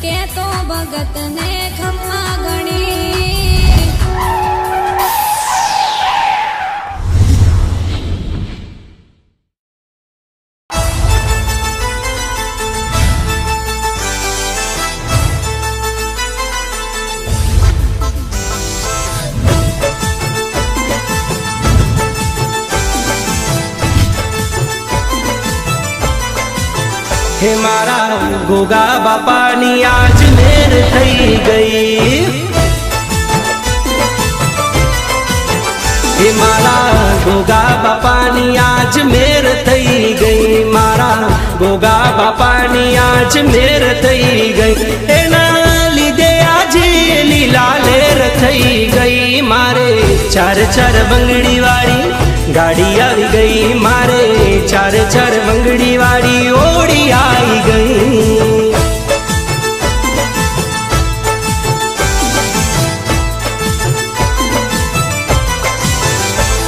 કે તો ભગત ને ખમ્મા ગણી हे मारा गोगा बापानी आज मेर थई गई। हे मारा गोगा बापानी आज मेर थई गई। मारा गोगा बापानी आज मेर थई गई। एना लीधे आज लीला लेर थई गई। मारे चार चार बंगड़ी वाली गाड़ी आई गई। मारे चार चार बंगड़ी वाली ओड़ी आई गई।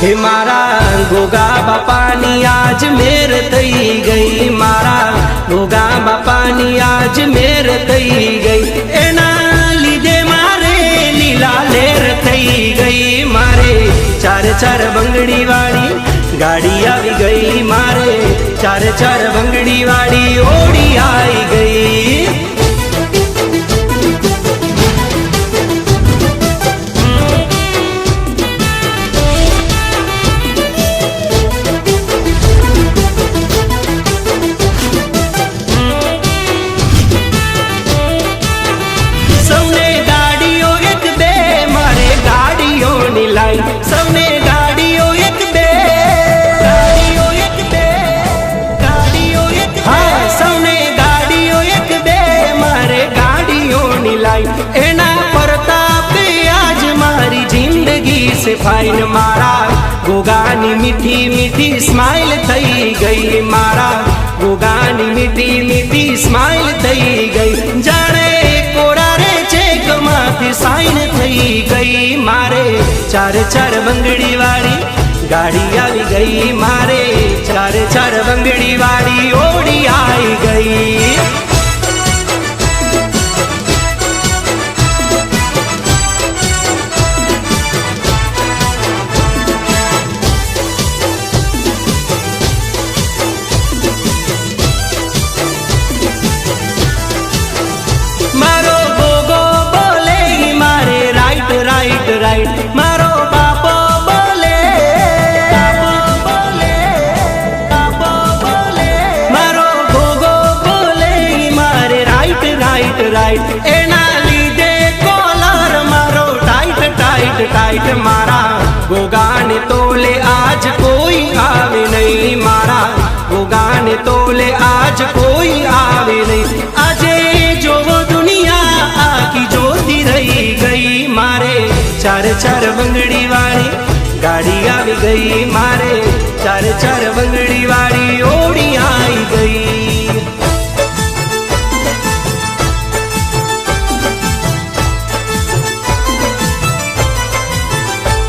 हे मारा गोगा बापानी आज मेर थई गई। मारा गोगा बापानी आज मेर थई गई। एना लीधे मारे लीला लेर थई गई। मारे चार चार बंगड़ी वाली गाड़ी आई गई। मारे चार चार बंगड़ी वाली ओड़ी आई गई। सबने गाड़ियों एक बे मारे गाड़ियों नी लाई। सबने एना प्रताप आज मारी जिंदगी से फाइन। मारा गोगानी मीठी मीठी स्माइल थई गई। मारा गोगानी मीठी मीठी स्माइल थई गई। जाने कोरा रे चेक माथी साइन थई गई। मारे चार चार बंगड़ी वाली गाड़ी आई गई। मारे चार चार बंगड़ी वाली ओड़ी आई गई। मारो गोगो बोले मारे राइट राइट राइट। मारो बापो बोले बापो बोले। मारो गोगो बोले मारे राइट राइट राइट। एना लीधे कॉलर मारो टाइट टाइट टाइट। मारा गोगाने तोले आज कोई आवे नहीं। मारा गोगाने तोले आज कोई आवे नहीं। आजे चार चार बंगड़ी वाली गाड़ी आई गई। मारे चार चार बंगड़ी वाली ओड़ी आई गई।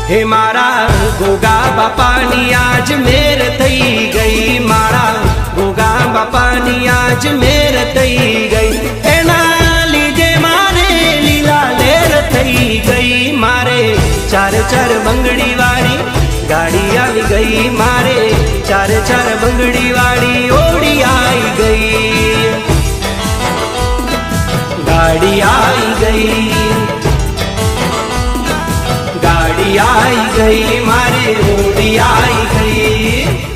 हे मारा गोगा बापानी आज मेर थई गई। मारा गोगा बापानी आज मेर थई गई। एना लीधे मारे लीला लेर थई गई। मारे चार चार बंगड़ी वाली गाड़ी आई गई। मारे चार चार बंगड़ी वाली ओड़ी आई गई। गाड़ी आई गई गाड़ी आई गई। मारे ओड़ी आई गई।